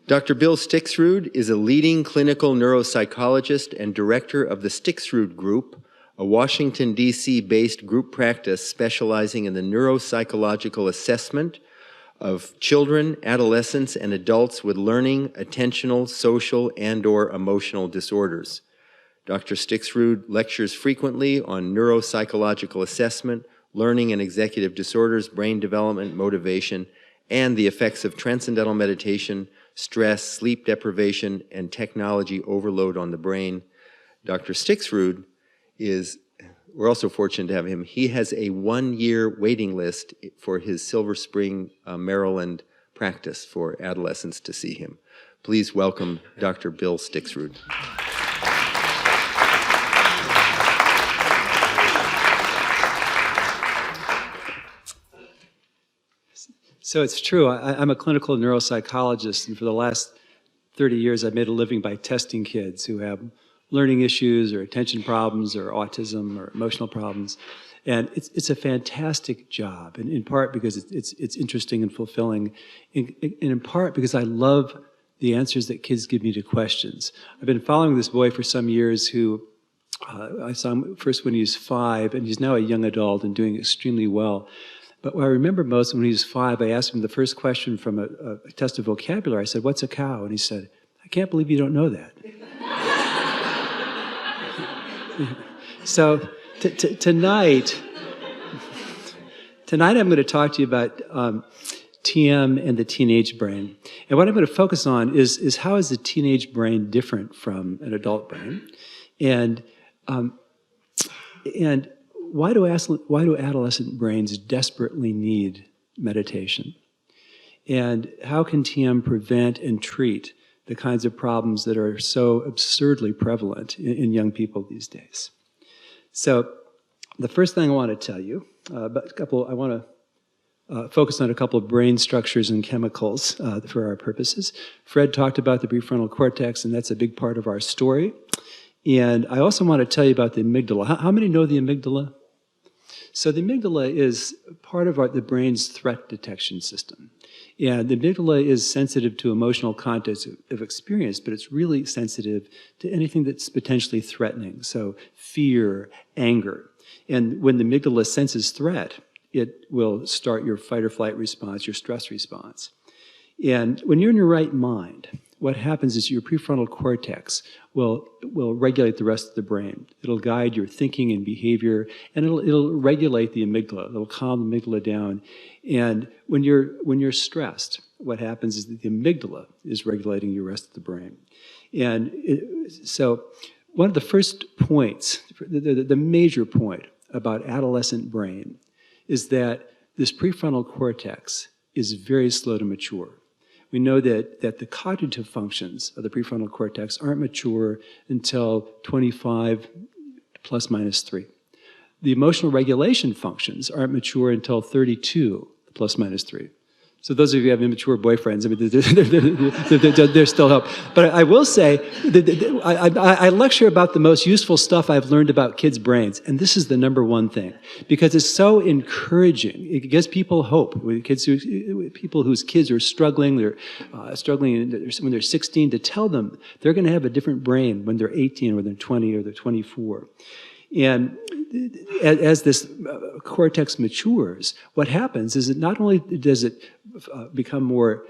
Dr. Bill Stikserud is a leading clinical neuropsychologist and director of the Stikserud Group, a Washington, D.C.-based group practice specializing in the neuropsychological assessment of children, adolescents, and adults with learning, attentional, social, and/or emotional disorders. Dr. Stikserud lectures frequently on neuropsychological assessment, learning and executive disorders, brain development, motivation, and the effects of transcendental meditation, stress, sleep deprivation, and technology overload on the brain. Dr. Stikserud we're also fortunate to have him. He has a 1-year waiting list for his Silver Spring, Maryland practice for adolescents to see him. Please welcome Dr. Bill Stikserud. So it's true, I'm a clinical neuropsychologist, and for the last 30 years I've made a living by testing kids who have learning issues or attention problems or autism or emotional problems. And it's a fantastic job, and in part because it's interesting and fulfilling, and in part because I love the answers that kids give me to questions. I've been following this boy for some years who, I saw him first when he was 5, and he's now a young adult and doing extremely well. But what I remember most, when he was 5, I asked him the first question from a test of vocabulary. I said, "What's a cow?" And he said, "I can't believe you don't know that." So tonight I'm going to talk to you about TM and the teenage brain. And what I'm going to focus on is how is the teenage brain different from an adult brain? And why do adolescent brains desperately need meditation? And how can TM prevent and treat the kinds of problems that are so absurdly prevalent in young people these days? So the first thing I want to tell you, I want to focus on a couple of brain structures and chemicals for our purposes. Fred talked about the prefrontal cortex, and that's a big part of our story. And I also want to tell you about the amygdala. How many know the amygdala? So the amygdala is part of the brain's threat detection system. And the amygdala is sensitive to emotional context of experience, but it's really sensitive to anything that's potentially threatening. So fear, anger. And when the amygdala senses threat, it will start your fight or flight response, your stress response. And when you're in your right mind, what happens is your prefrontal cortex will regulate the rest of the brain. It'll guide your thinking and behavior, and it'll regulate the amygdala. It'll calm the amygdala down. And when you're stressed, what happens is that the amygdala is regulating your rest of the brain. And so one of the first points, the major point about adolescent brain is that this prefrontal cortex is very slow to mature. We know that the cognitive functions of the prefrontal cortex aren't mature until 25 plus minus 3. The emotional regulation functions aren't mature until 32 plus minus 3. So those of you who have immature boyfriends, I mean, there's still hope. But I will say, I lecture about the most useful stuff I've learned about kids' brains, and this is the #1 thing, because it's so encouraging. It gives people hope. People whose kids are struggling, they're struggling when they're 16, to tell them they're going to have a different brain when they're 18 or they're 20 or they're 24. And as this cortex matures, what happens is that not only does it become more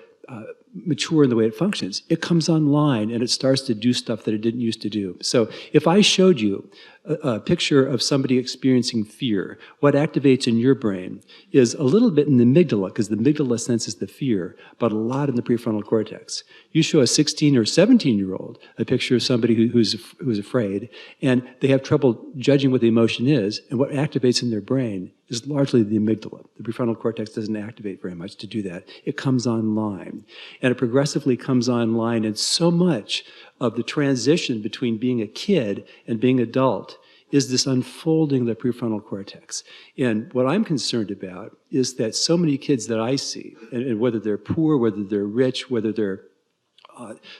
mature in the way it functions, it comes online and it starts to do stuff that it didn't used to do. So if I showed you a picture of somebody experiencing fear, what activates in your brain is a little bit in the amygdala, because the amygdala senses the fear, but a lot in the prefrontal cortex. You show a 16 or 17-year-old a picture of somebody who's afraid, and they have trouble judging what the emotion is, and what activates in their brain is largely the amygdala. The prefrontal cortex doesn't activate very much to do that. It comes online, and it progressively comes online, and so much of the transition between being a kid and being adult is this unfolding of the prefrontal cortex. And what I'm concerned about is that so many kids that I see, and whether they're poor, whether they're rich, whether they're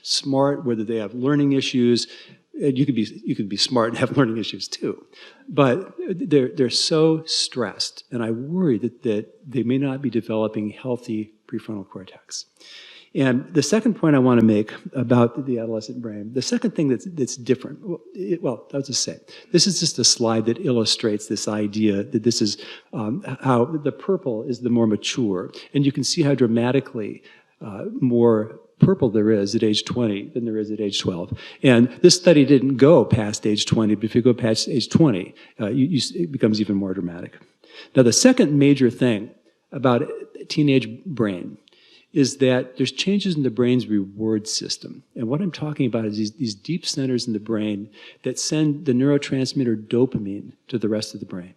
smart, whether they have learning issues, and you could be smart and have learning issues too, but they're so stressed, and I worry that they may not be developing healthy prefrontal cortex. And the second point I want to make about the adolescent brain, the second thing that's different, I'll just say, this is just a slide that illustrates this idea that this is how the purple is the more mature. And you can see how dramatically more purple there is at age 20 than there is at age 12. And this study didn't go past age 20, but if you go past age 20, it becomes even more dramatic. Now, the second major thing about a teenage brain is that there's changes in the brain's reward system. And what I'm talking about is these deep centers in the brain that send the neurotransmitter dopamine to the rest of the brain.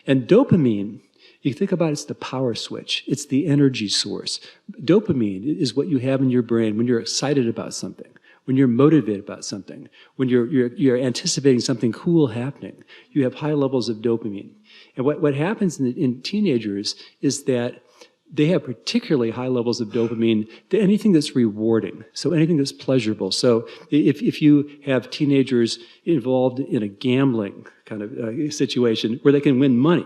And dopamine, you think about it's the power switch. It's the energy source. Dopamine is what you have in your brain when you're excited about something, when you're motivated about something, when you're anticipating something cool happening. You have high levels of dopamine. And what happens in teenagers is that they have particularly high levels of dopamine to anything that's rewarding, so anything that's pleasurable. So if you have teenagers involved in a gambling kind of situation where they can win money,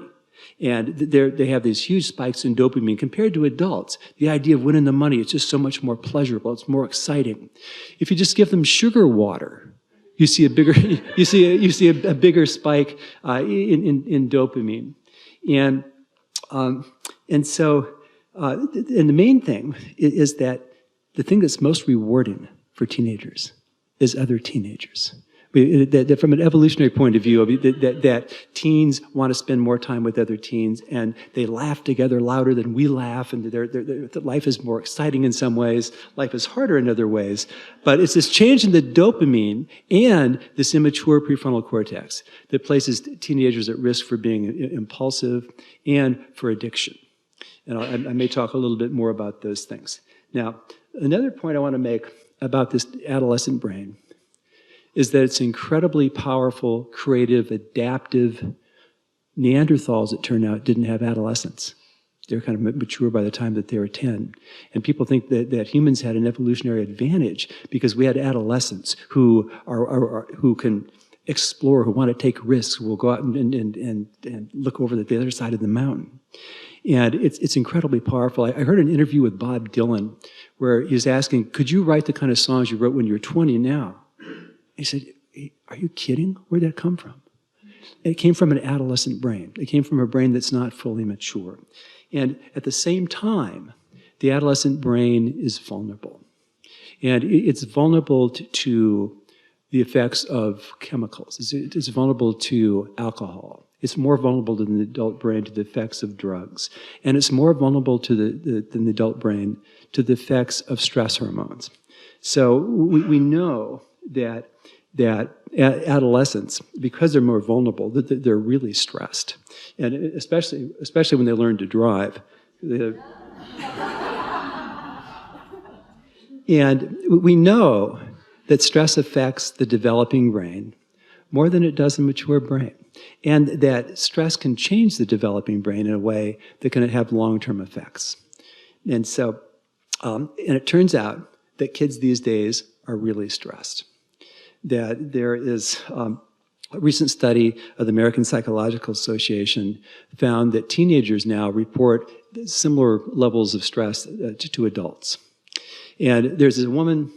and they have these huge spikes in dopamine compared to adults. The idea of winning the money, it's just so much more pleasurable. It's more exciting. If you just give them sugar water, you see a bigger a bigger spike in dopamine, and the main thing is that the thing that's most rewarding for teenagers is other teenagers. That from an evolutionary point of view, that teens want to spend more time with other teens, and they laugh together louder than we laugh, and life is more exciting in some ways, life is harder in other ways. But it's this change in the dopamine and this immature prefrontal cortex that places teenagers at risk for being impulsive and for addiction. And I may talk a little bit more about those things. Now, another point I want to make about this adolescent brain is that it's incredibly powerful, creative, adaptive. Neanderthals, it turned out, didn't have adolescence. They were kind of mature by the time that they were 10. And people think that humans had an evolutionary advantage because we had adolescents who can explore, who want to take risks, who will go out and look over the other side of the mountain. And it's incredibly powerful. I heard an interview with Bob Dylan where he was asking, could you write the kind of songs you wrote when you were 20 now? He said, are you kidding? Where'd that come from? It came from an adolescent brain. It came from a brain that's not fully mature. And at the same time, the adolescent brain is vulnerable. And it's vulnerable to the effects of chemicals. It's vulnerable to alcohol. It's more vulnerable than the adult brain to the effects of drugs. And it's more vulnerable than the adult brain to the effects of stress hormones. So we know that adolescents, because they're more vulnerable, that they're really stressed. And especially when they learn to drive. And we know that stress affects the developing brain more than it does the mature brain. And that stress can change the developing brain in a way that can have long-term effects. And so, and it turns out that kids these days are really stressed. That there is a recent study of the American Psychological Association found that teenagers now report similar levels of stress to adults. And there's a woman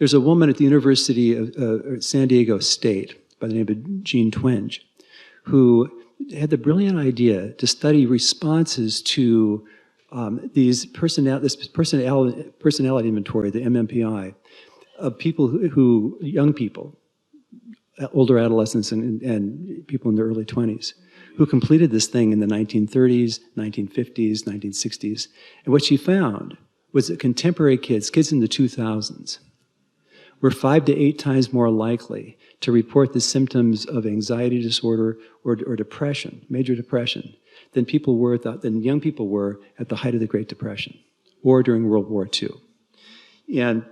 at the University of San Diego State by the name of Jean Twenge, who had the brilliant idea to study responses to this personality inventory, the MMPI, of people young people, older adolescents and people in their early 20s, who completed this thing in the 1930s, 1950s, 1960s. And what she found was that contemporary kids in the 2000s, were 5 to 8 times more likely to report the symptoms of anxiety disorder or depression, major depression, than young people were at the height of the Great Depression or during World War II. And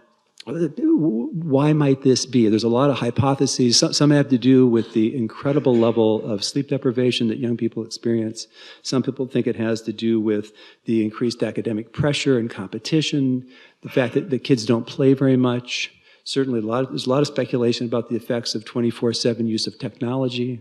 why might this be? There's a lot of hypotheses. Some have to do with the incredible level of sleep deprivation that young people experience. Some people think it has to do with the increased academic pressure and competition, the fact that the kids don't play very much. Certainly, there's a lot of speculation about the effects of 24/7 use of technology.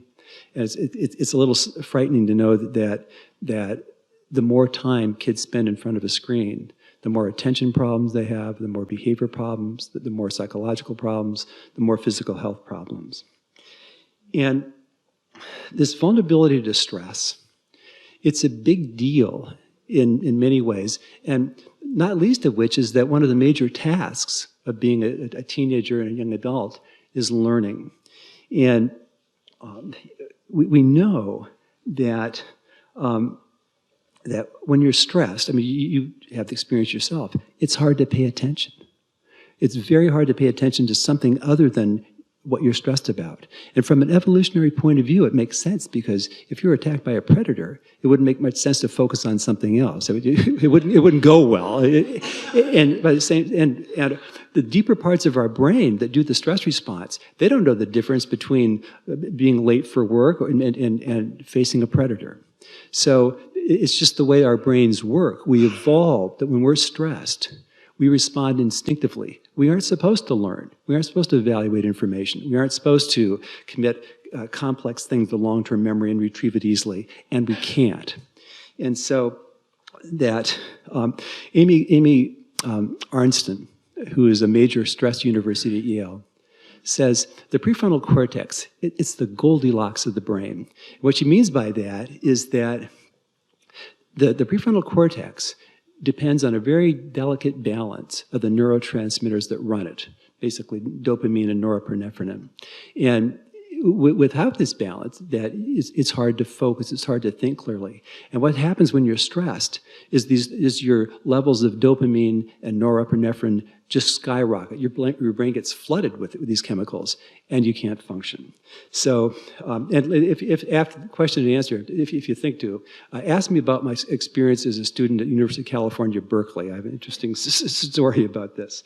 And it's a little frightening to know that the more time kids spend in front of a screen, The more attention problems they have, the more behavior problems, the more psychological problems, the more physical health problems. And this vulnerability to stress, it's a big deal in many ways, and not least of which is that one of the major tasks of being a teenager and a young adult is learning. And we know that that when you're stressed, I mean, you have the experience yourself, it's hard to pay attention. It's very hard to pay attention to something other than what you're stressed about. And from an evolutionary point of view, it makes sense, because if you're attacked by a predator, it wouldn't make much sense to focus on something else. It wouldn't go well. And by the same, and the deeper parts of our brain that do the stress response, they don't know the difference between being late for work and facing a predator. So it's just the way our brains work. We evolved that when we're stressed, we respond instinctively. We aren't supposed to learn. We aren't supposed to evaluate information. We aren't supposed to commit complex things to long-term memory and retrieve it easily, and we can't. And so that Amy Arnston, who is a major stress university at Yale, says the prefrontal cortex, it's the Goldilocks of the brain. What she means by that is that the prefrontal cortex depends on a very delicate balance of the neurotransmitters that run it, basically dopamine and norepinephrine. And without this balance, it's hard to focus, it's hard to think clearly. And what happens when you're stressed is your levels of dopamine and norepinephrine just skyrocket. Your brain gets flooded with these chemicals, and you can't function. So, and if after the question and answer, if you think to, ask me about my experience as a student at University of California, Berkeley. I have an interesting story about this.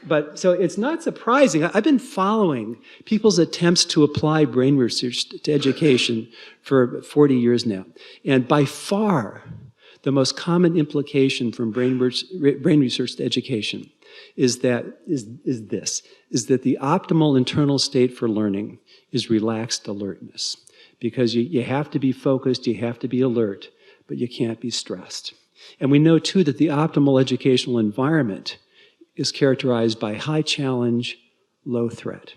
But so it's not surprising. I've been following people's attempts to apply brain research to education for 40 years now. And by far, the most common implication from brain research to education is that the optimal internal state for learning is relaxed alertness. Because you have to be focused, you have to be alert, but you can't be stressed. And we know too that the optimal educational environment is characterized by high challenge, low threat.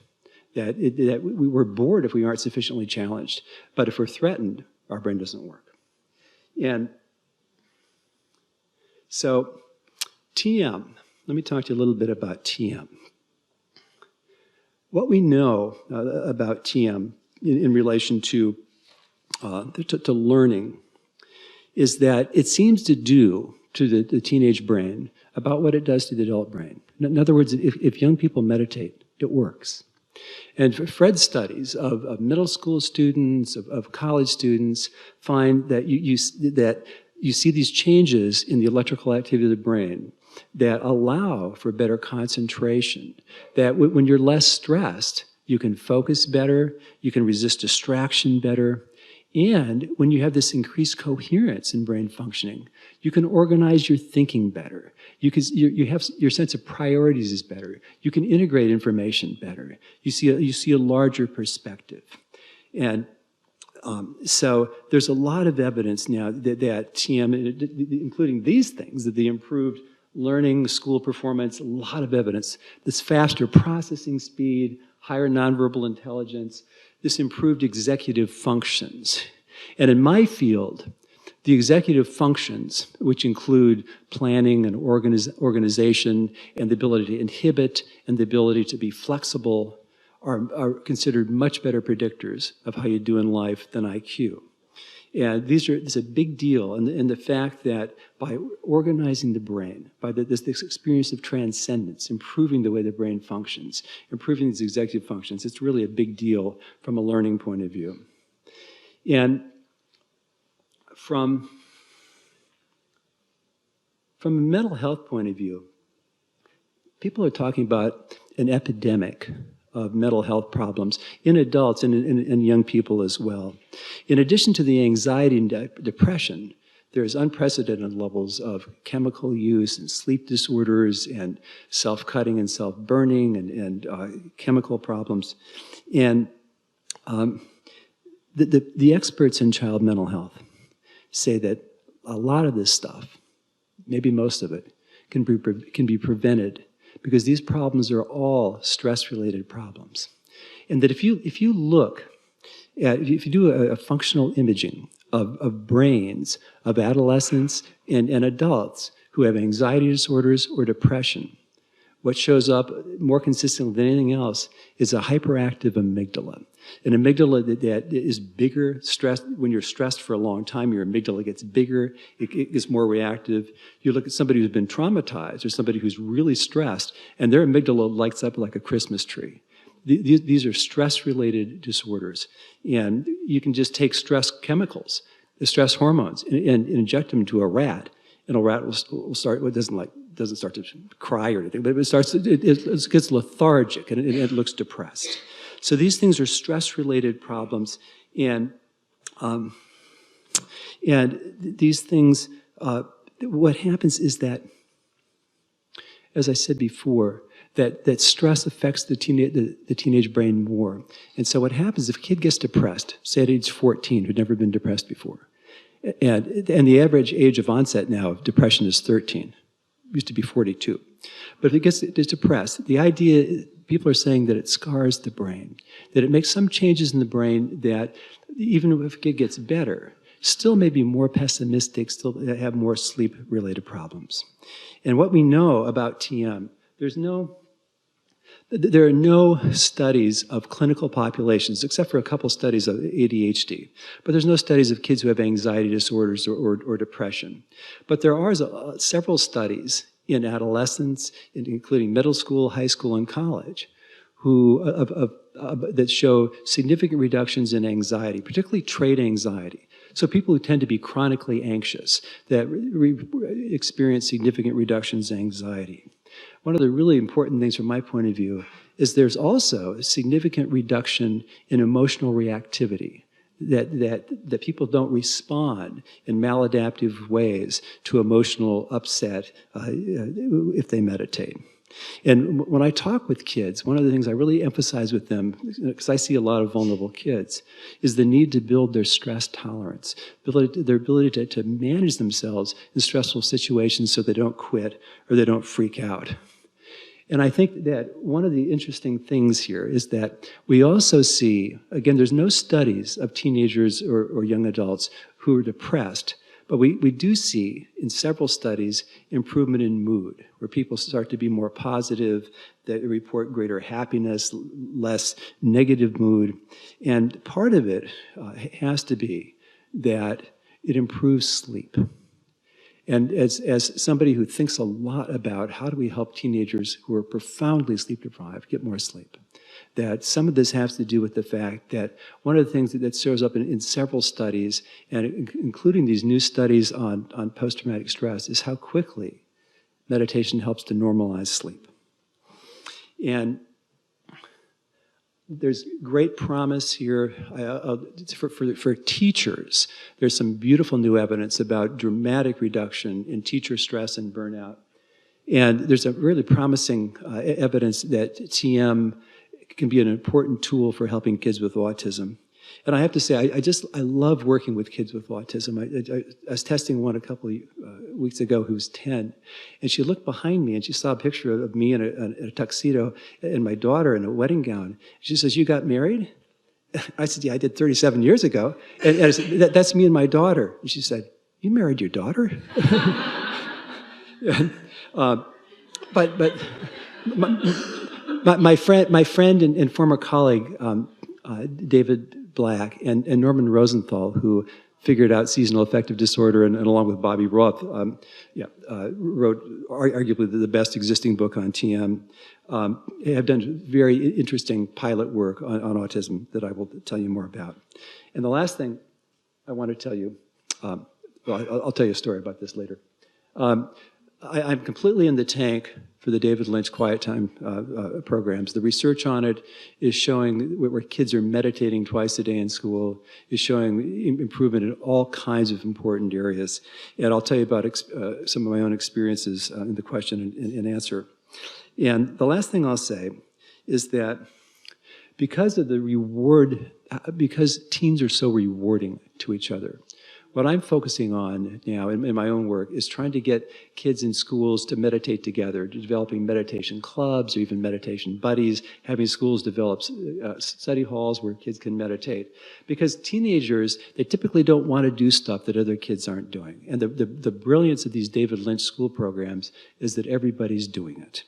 That we're bored if we aren't sufficiently challenged, but if we're threatened, our brain doesn't work. And so TM, let me talk to you a little bit about TM. What we know about TM in relation to learning is that it seems to do to the teenage brain about what it does to the adult brain. In other words, if young people meditate, it works. And Fred's studies of middle school students, of college students, find that you see these changes in the electrical activity of the brain that allow for better concentration, that when you're less stressed, you can focus better, you can resist distraction better, and when you have this increased coherence in brain functioning, you can organize your thinking better. You have your sense of priorities is better. You can integrate information better. You see a larger perspective. And so there's a lot of evidence now that TM, including these things, that the improved learning, school performance, a lot of evidence, this faster processing speed, higher nonverbal intelligence, this improved executive functions. And in my field, the executive functions, which include planning and organization and the ability to inhibit and the ability to be flexible, are considered much better predictors of how you do in life than IQ. And it's a big deal, and the fact that by organizing the brain, by this experience of transcendence, improving the way the brain functions, improving these executive functions, it's really a big deal from a learning point of view. And from a mental health point of view, people are talking about an epidemic of mental health problems in adults and in young people as well. In addition to the anxiety and depression, there's unprecedented levels of chemical use and sleep disorders and self-cutting and self-burning and chemical problems. And the experts in child mental health say that a lot of this stuff maybe most of it, can be prevented, because these problems are all stress-related problems. And that if you look at, if you do a functional imaging of brains of adolescents and adults who have anxiety disorders or depression, what shows up more consistently than anything else is a hyperactive amygdala. An amygdala that is bigger, stressed. When you're stressed for a long time, your amygdala gets bigger, it gets more reactive. You look at somebody who's been traumatized or somebody who's really stressed, and their amygdala lights up like a Christmas tree. These are stress-related disorders. And you can just take stress chemicals, the stress hormones, and inject them into a rat, and a rat will start, well, it doesn't start to cry or anything, but it gets lethargic and it looks depressed. So these things are stress-related problems, and these things, what happens is that, as I said before, that stress affects the teenage brain more. And so what happens if a kid gets depressed, say at age 14, who'd never been depressed before, and the average age of onset now of depression is 13. It used to be 42. But if it gets depressed, the idea, people are saying that it scars the brain, that it makes some changes in the brain that even if a kid gets better, still may be more pessimistic, still have more sleep-related problems. And what we know about TM, there are no studies of clinical populations, except for a couple studies of ADHD. But there's no studies of kids who have anxiety disorders or depression. But there are several studies in adolescents, including middle school, high school, and college, that show significant reductions in anxiety, particularly trait anxiety. So people who tend to be chronically anxious, that experience significant reductions in anxiety. One of the really important things from my point of view is there's also a significant reduction in emotional reactivity, that people don't respond in maladaptive ways to emotional upset if they meditate. And when I talk with kids, one of the things I really emphasize with them, because I see a lot of vulnerable kids, is the need to build their stress tolerance, their ability to manage themselves in stressful situations so they don't quit or they don't freak out. And I think that one of the interesting things here is that we also see, again, there's no studies of teenagers or young adults who are depressed, but we do see in several studies improvement in mood, where people start to be more positive, that report greater happiness, less negative mood. And part of it has to be that it improves sleep. And as somebody who thinks a lot about how do we help teenagers who are profoundly sleep deprived get more sleep, that some of this has to do with the fact that one of the things that shows up in several studies, and including these new studies on post-traumatic stress, is how quickly meditation helps to normalize sleep. And there's great promise here for teachers. There's some beautiful new evidence about dramatic reduction in teacher stress and burnout. And there's a really promising evidence that TM can be an important tool for helping kids with autism. And I have to say, I love working with kids with autism. I was testing one a couple of weeks ago who was 10, and she looked behind me and she saw a picture of me in a tuxedo and my daughter in a wedding gown. She says, "You got married?" I said, "Yeah, I did 37 years ago." And I said, "That's me and my daughter." And she said, "You married your daughter?" But my friend and former colleague, David Black and Norman Rosenthal, who figured out seasonal affective disorder, and along with Bobby Roth, wrote arguably the best existing book on TM, have done very interesting pilot work on autism that I will tell you more about. And the last thing I want to tell you, I'll tell you a story about this later. I'm completely in the tank for the David Lynch Quiet Time programs. The research on it is showing where kids are meditating twice a day in school, is showing improvement in all kinds of important areas. And I'll tell you about some of my own experiences in the question and answer. And the last thing I'll say is that because of the reward, because teens are so rewarding to each other, what I'm focusing on now in my own work is trying to get kids in schools to meditate together, developing meditation clubs or even meditation buddies, having schools develop study halls where kids can meditate. Because teenagers, they typically don't want to do stuff that other kids aren't doing. And the brilliance of these David Lynch school programs is that everybody's doing it.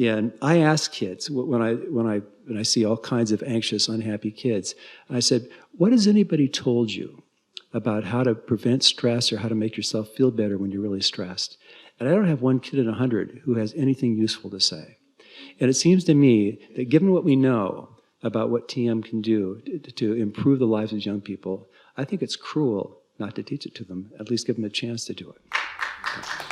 And I ask kids, when I see all kinds of anxious, unhappy kids, I said, what has anybody told you about how to prevent stress or how to make yourself feel better when you're really stressed? And I don't have one kid in 100 who has anything useful to say. And it seems to me that given what we know about what TM can do to improve the lives of young people, I think it's cruel not to teach it to them, at least give them a chance to do it.